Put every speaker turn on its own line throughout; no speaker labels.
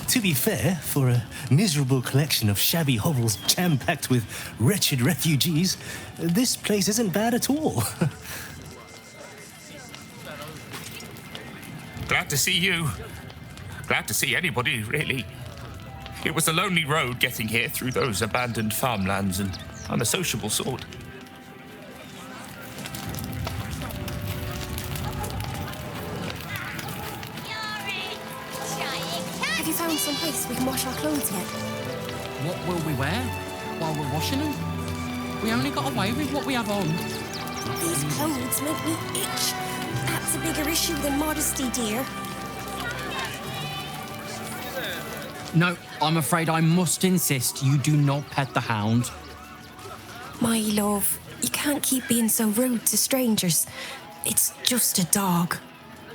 To be fair, for a miserable collection of shabby hovels jam-packed with wretched refugees, this place isn't bad at all.
Glad to see you. Glad to see anybody, really. It was a lonely road getting here through those abandoned farmlands and unassociable sort.
Have you found some place we can wash our clothes yet?
What will we wear while we're washing them? We only got away with what we have on.
These clothes make me itch. That's a bigger issue than modesty, dear.
No, I'm afraid I must insist you do not pet the hound.
My love, you can't keep being so rude to strangers. It's just a dog.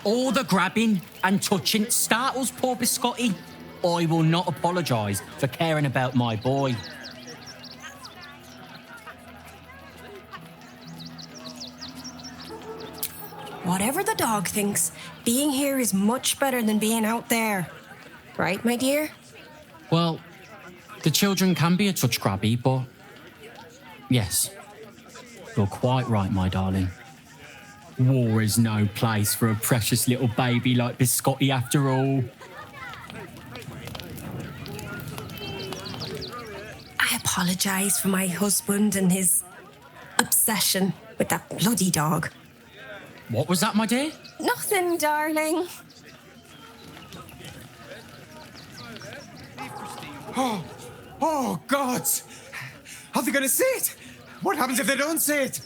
All the grabbing and touching startles poor Biscotti. I will not apologise for caring about my boy.
Whatever the dog thinks, being here is much better than being out there. Right, my dear?
Well, the children can be a touch grabby, but yes, you're quite right, my darling. War is no place for a precious little baby like Biscotti after all.
I apologise for my husband and his obsession with that bloody dog.
What was that, my dear?
Nothing, darling.
Oh, gods! Are they going to see it? What happens if they don't see it?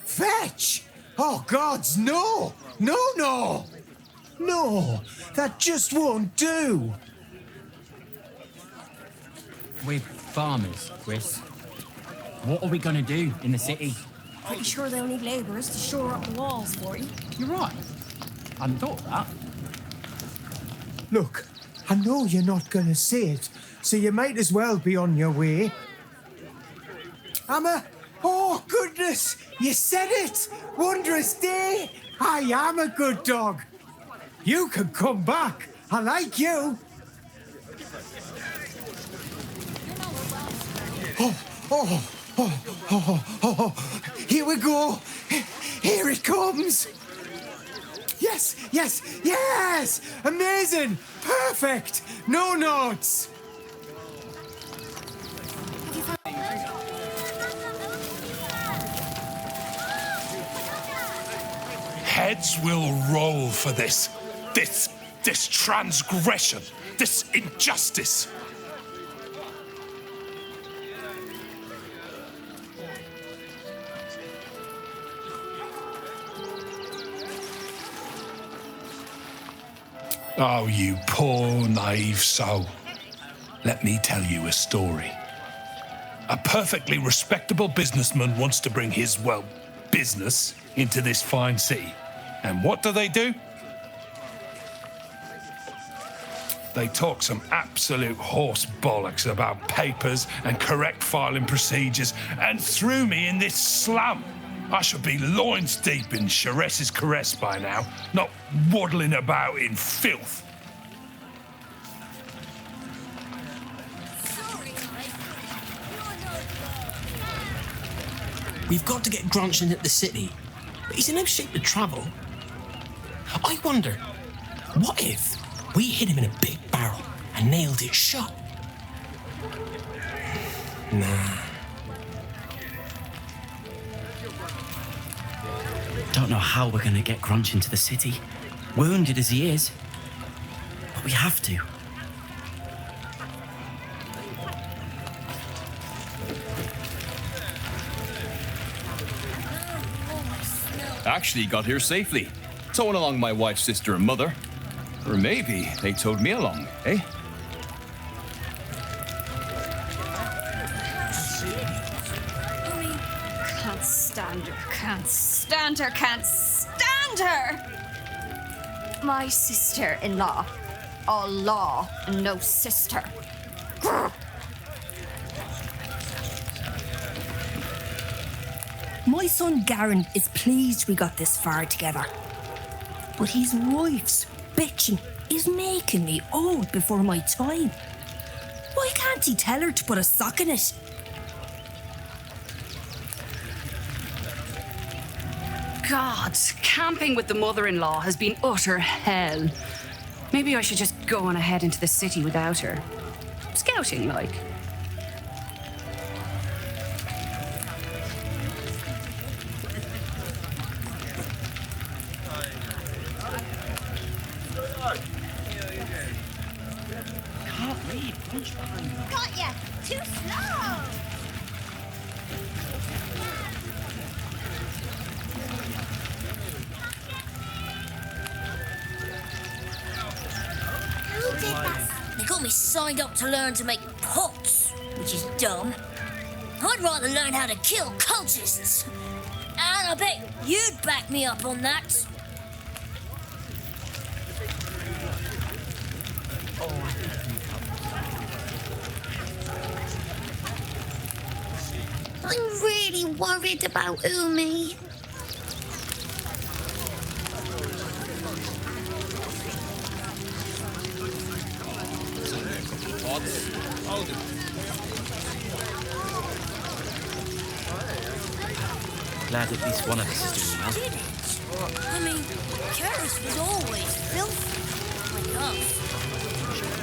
Fetch! Oh, gods, no! No, no! No, that just won't do.
We're farmers, Chris. What are we going to do in the city?
Pretty sure they'll need labourers to shore up the walls for you.
You're right. I hadn't thought of that.
Look, I know you're not going to see it, so you might as well be on your way. Oh, goodness! You said it! Wondrous day! I am a good dog. You can come back. I like you. Oh. Here we go. Here it comes. Yes. Amazing. Perfect. No notes.
Heads will roll for this transgression, this injustice. Oh, you poor, naive soul. Let me tell you a story. A perfectly respectable businessman wants to bring his, business into this fine city. And what do? They talk some absolute horse bollocks about papers and correct filing procedures and threw me in this slum. I should be loins deep in Chares's caress by now, not waddling about in filth.
We've got to get Grunch at the city, but he's in no shape to travel. I wonder, what if we hid him in a big barrel and nailed it shut? Nah. Don't know how we're going to get Grunch into the city, wounded as he is, but we have to.
Actually got here safely, towing along my wife's sister and mother. Or maybe they towed me along, eh?
stand her, can't stand her, can't stand her! My sister-in-law. All law and no sister. Grr.
My son Garen is pleased we got this far together. But his wife's bitching is making me old before my time. Why can't he tell her to put a sock in it?
God, camping with the mother-in-law has been utter hell. Maybe I should just go on ahead into the city without her. Scouting, like.
Can't read. Punch behind you.
Got ya! Too slow!
Who did that? They got me signed up to learn to make pots, which is dumb. I'd rather learn how to kill cultists. And I bet you'd back me up on that. I'm really worried about Umi.
Glad at least one of us is doing well.
Did it? I mean, Karis was always filthy. Like us.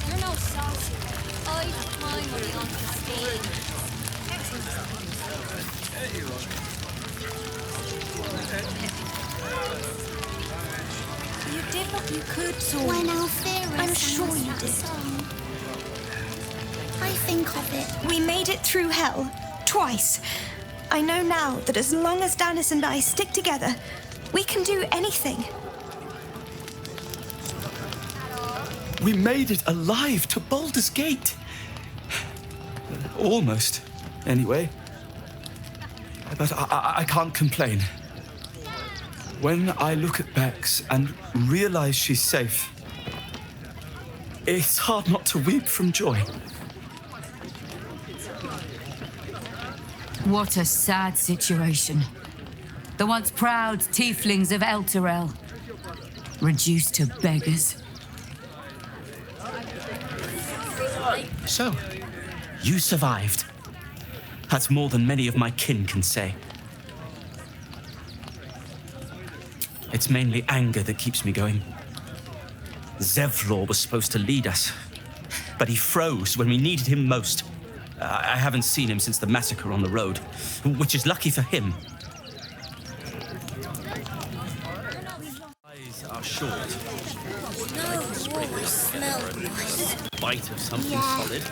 You're no saucy. I have time on the uncle's
You did what you could, Saul.
When Alfira
I'm sure
sang
you
that
did.
song, I think of it.
We made it through hell. Twice. I know now that as long as Danis and I stick together, we can do anything.
We made it alive to Baldur's Gate. Almost, anyway. But I can't complain. When I look at Bex and realize she's safe, it's hard not to weep from joy.
What a sad situation. The once proud tieflings of Elturel, reduced to beggars.
So, you survived. That's more than many of my kin can say. It's mainly anger that keeps me going. Zevlor was supposed to lead us, but he froze when we needed him most. I haven't seen him since the massacre on the road, which is lucky for him. Eyes are short.
No, always smelled nice.
Bite of something
Yeah.
solid.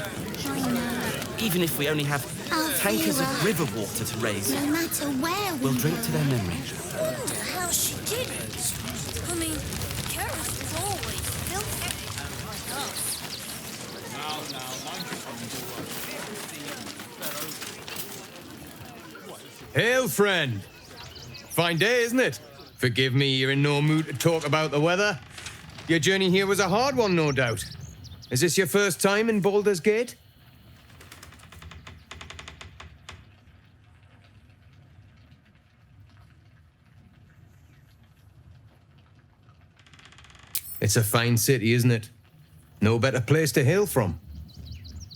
I know.
Even if we only have tankers of
Alfira.
river water to raise,
No matter where
we'll drink to their memory.
I wonder how she did it. I mean, Karis was always filthy. Like us.
Hail, friend. Fine day, isn't it? Forgive me, you're in no mood to talk about the weather. Your journey here was a hard one, no doubt. Is this your first time in Baldur's Gate? It's a fine city, isn't it? No better place to hail from.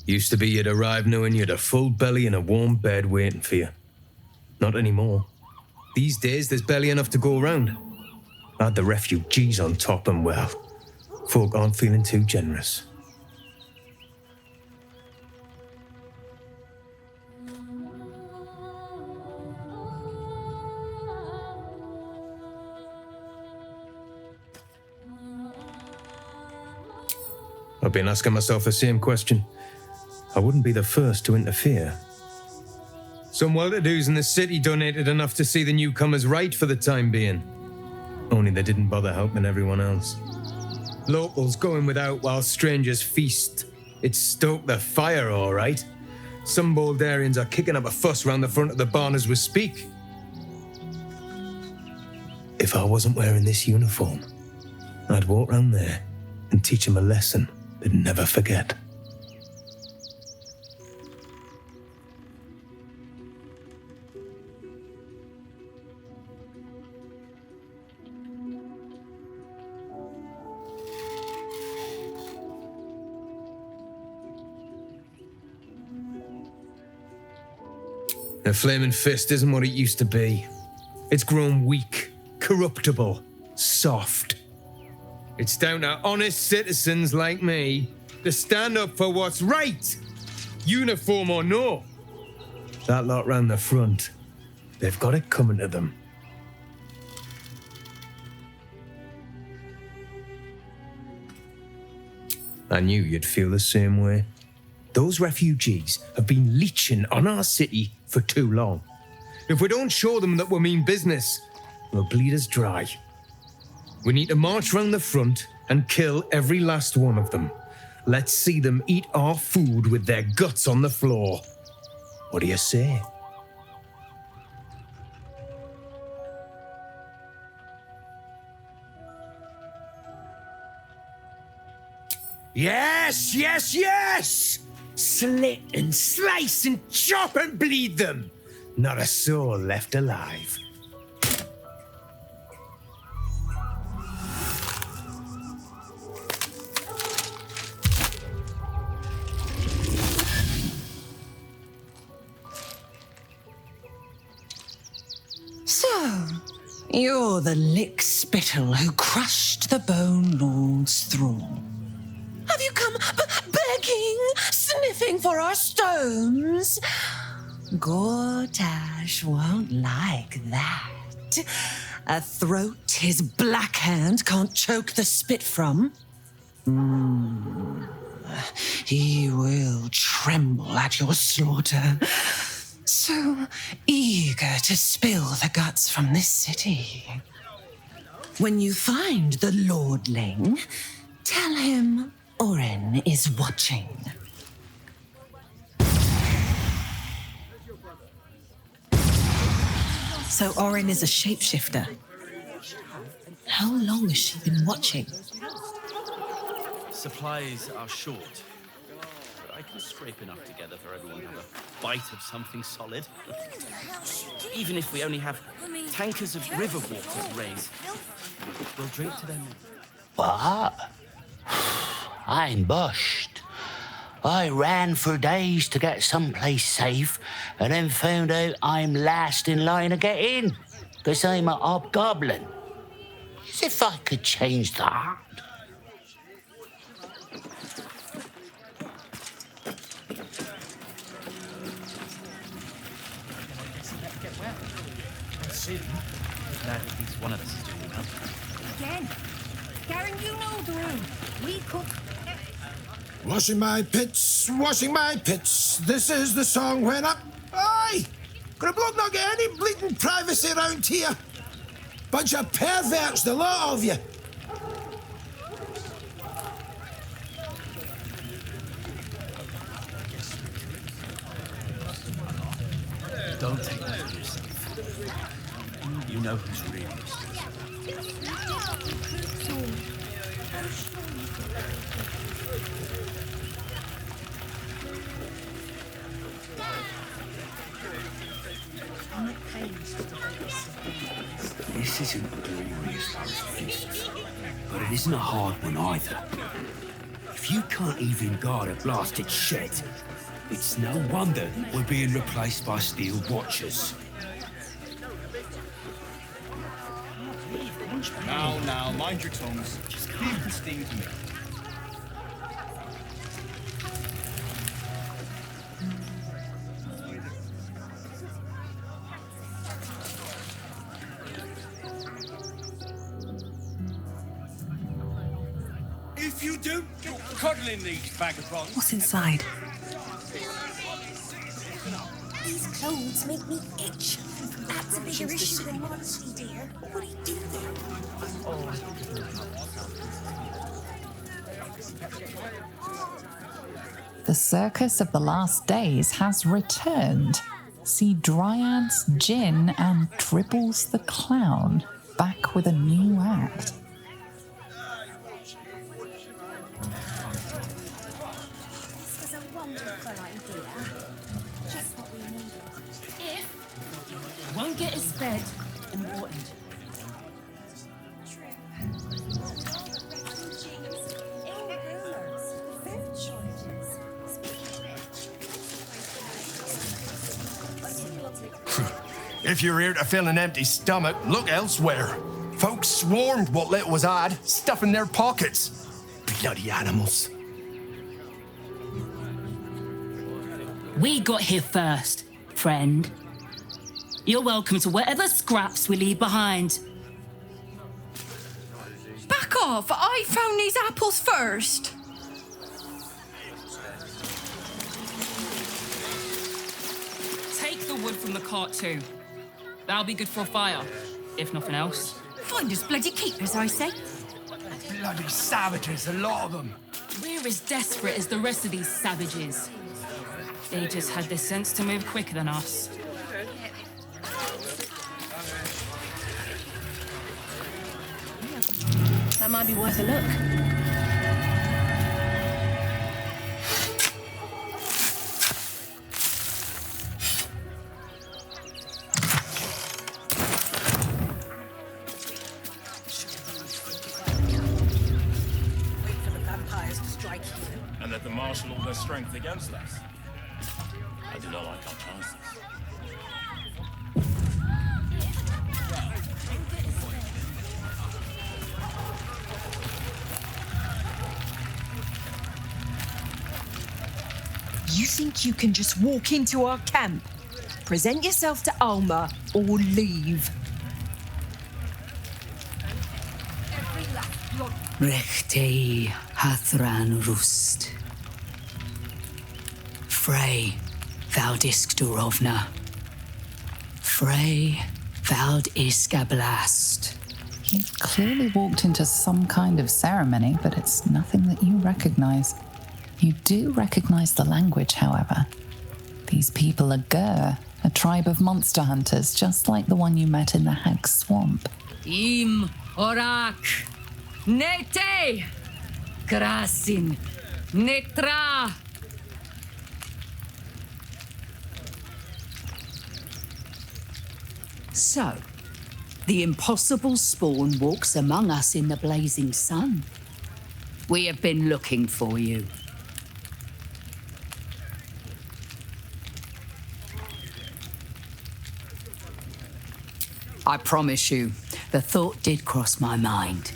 Used to be you'd arrive knowing you'd a full belly and a warm bed waiting for you. Not anymore. These days, there's barely enough to go around. Add the refugees on top and, well, folk aren't feeling too generous. I've been asking myself the same question. I wouldn't be the first to interfere. Some well-to-dos in the city donated enough to see the newcomers right for the time being. Only they didn't bother helping everyone else. Locals going without while strangers feast. It stoked the fire, all right. Some Baldurians are kicking up a fuss round the front of the barn as we speak. If I wasn't wearing this uniform, I'd walk round there and teach them a lesson they'd never forget. The Flaming Fist isn't what it used to be. It's grown weak, corruptible, soft. It's down to honest citizens like me to stand up for what's right, uniform or no. That lot round the front, they've got it coming to them. I knew you'd feel the same way. Those refugees have been leeching on our city for too long. If we don't show them that we mean business, they'll bleed us dry. We need to march round the front and kill every last one of them. Let's see them eat our food with their guts on the floor. What do you say? Yes, yes, yes! Slit and slice and chop and bleed them. Not a soul left alive.
So, you're the lick-spittle who crushed the Bone Lord's thrall. Have you come begging, sniffing for our stones? Gortash won't like that. A throat his black hand can't choke the spit from. He will tremble at your slaughter. So eager to spill the guts from this city. When you find the lordling, tell him Orin is watching. So Orin is a shapeshifter. How long has she been watching?
Supplies are short, but I can scrape enough together for everyone to have a bite of something solid. Even if we only have tankers of river water to raise, we'll drink to them.
What? I'm bushed. I ran for days to get someplace safe and then found out I'm last in line to get in because I'm a hobgoblin. As if I could change that.
Glad at least one of us is doing well.
Again. Garen, you know the room. We cook.
Washing my pits, washing my pits. This is the song when up. Aye! Could a bloke not get any bleeding privacy around here? Bunch of perverts, the lot of you.
Don't take that for yourself. You know who's really
This isn't glorious, those fists, but it isn't a hard one either. If you can't even guard a blasted shed, it's no wonder we're being replaced by steel watchers.
Now, mind your tongues. Just leave the sting to me.
If you don't go cuddling these vagabonds...
What's inside?
These clothes make me itch. That's a bigger issue than modesty, dear. What do you do there?
The Circus of the Last Days has returned. See Dryads, Jinn, and Dribbles the Clown back with a new act.
This was a wonderful idea. Just what we needed.
If won't get us fed and watered.
If you're here to fill an empty stomach, look elsewhere. Folks swarmed what little was had, stuffing their pockets. Bloody animals.
We got here first, friend. You're welcome to whatever scraps we leave behind.
Back off! I found these apples first.
Take the wood from the cart too. That'll be good for a fire, if nothing else.
Find us bloody keepers, I say.
Bloody savages, a lot of them.
We're as desperate as the rest of these savages. They just had the sense to move quicker than us.
That might be worth a look.
And let them marshal all their strength against us. I do not like our chances.
You think you can just walk into our camp, present yourself to Alma, or leave?
Rechtei Hathran Rust. Frey Valdisk Durovna. Frey Vald Iskablast.
You've clearly walked into some kind of ceremony, but it's nothing that you recognize. You do recognize the language, however. These people are Gur, a tribe of monster hunters, just like the one you met in the Hag Swamp.
Im Orak. Nete. Krasin. Netra.
So, the impossible spawn walks among us in the blazing sun. We have been looking for you. I promise you, the thought did cross my mind.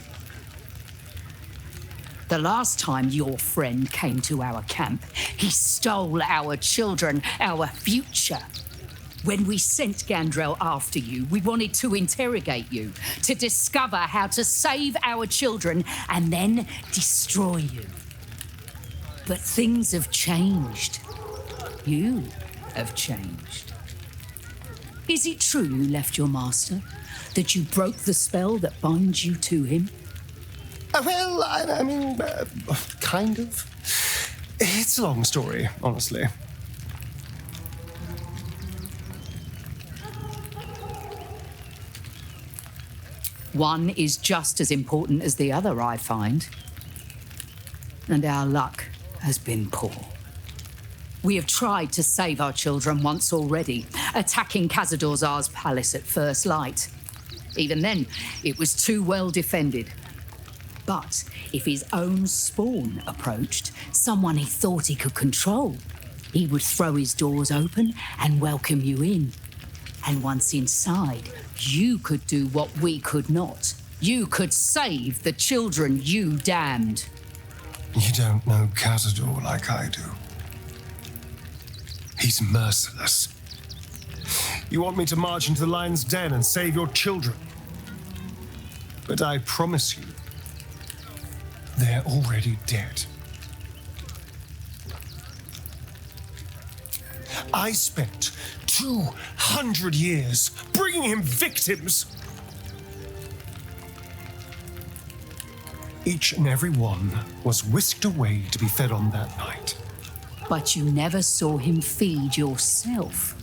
The last time your friend came to our camp, he stole our children, our future. When we sent Gandrel after you, we wanted to interrogate you, to discover how to save our children and then destroy you. But things have changed. You have changed. Is it true you left your master? That you broke the spell that binds you to him?
Well, I mean, kind of. It's a long story, honestly.
One is just as important as the other, I find. And our luck has been poor. We have tried to save our children once already, attacking Khazad-dûr'Zar's palace at first light. Even then, it was too well defended. But if his own spawn approached, someone he thought he could control, he would throw his doors open and welcome you in. And once inside, you could do what we could not. You could save the children you damned.
You don't know Khazad-dûr like I do. He's merciless.
You want me to march into the lion's den and save your children? But I promise you, they're already dead. I spent 200 years, bringing him victims. Each and every one was whisked away to be fed on that night.
But you never saw him feed yourself.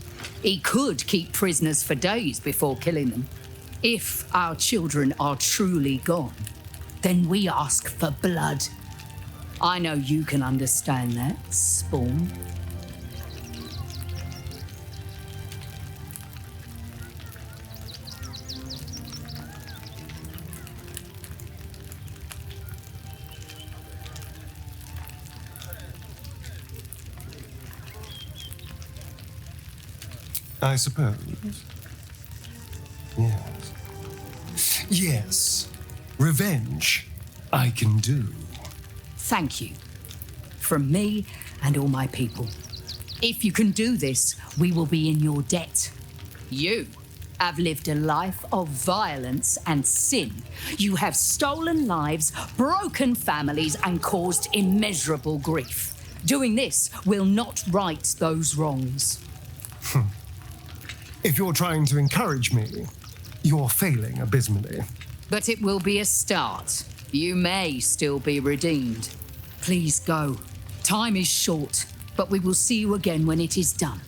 He could keep prisoners for days before killing them. If our children are truly gone, then we ask for blood. I know you can understand that, Spawn.
I suppose. Yes. Yes. Revenge, I can do.
Thank you. From me and all my people. If you can do this, we will be in your debt. You have lived a life of violence and sin. You have stolen lives, broken families, and caused immeasurable grief. Doing this will not right those wrongs.
If you're trying to encourage me, you're failing abysmally.
But it will be a start. You may still be redeemed. Please go. Time is short, but we will see you again when it is done.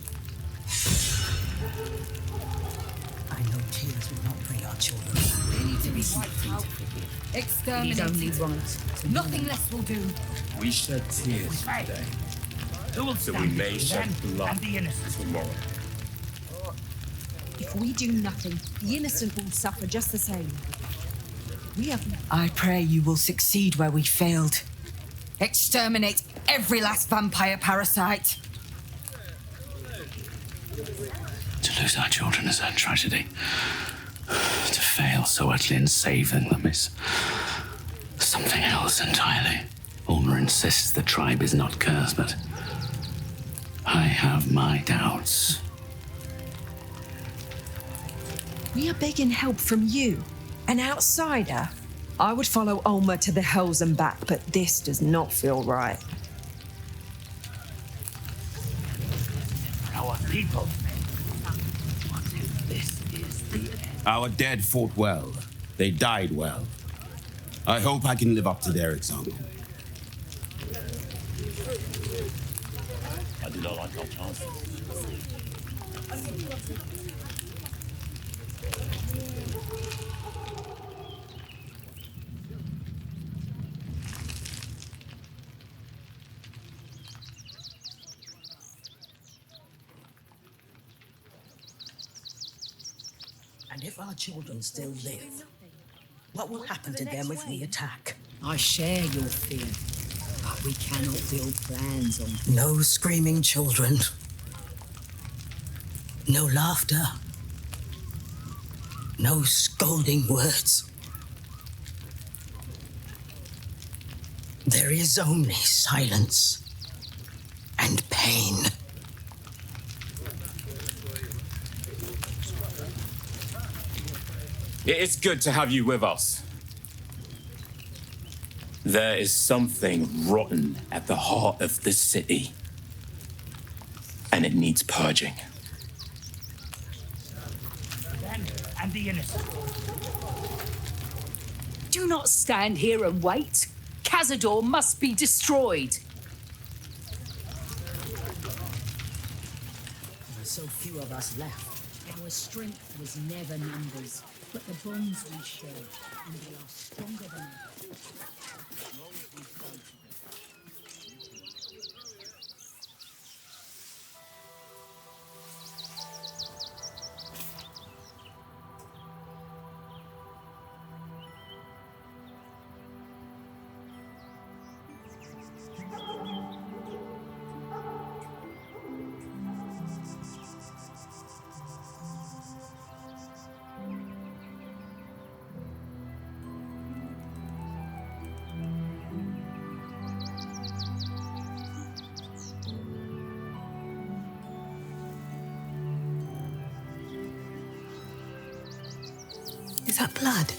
I know tears will not bring our children back.
We need to be wiped out. Exterminated.
It is only right.
Nothing less will do.
We shed tears today, so we may shed blood tomorrow.
If we do nothing, the innocent will suffer just the same. We have.
I pray you will succeed where we failed.
Exterminate every last vampire parasite.
To lose our children is a tragedy. To fail so utterly in saving them is something else entirely. Ulmer insists the tribe is not cursed, but I have my doubts.
We are begging help from you, an outsider. I would follow Ulmer to the hells and back, but this does not feel right.
Our people. What if this is the end?
Our dead fought well. They died well. I hope I can live up to their example.
I do not like our chances.
And if our children still live, what will happen to them if we attack?
I share your fear, but we cannot build plans on...
No screaming children. No laughter. No scolding words. There is only silence and pain.
It is good to have you with us. There is something rotten at the heart of this city, and it needs purging.
Them and the innocent.
Do not stand here and wait. Cazador must be destroyed.
There are so few of us left.
Our strength was never numbers, but the bonds we share, and they are stronger than ever.
Is that blood?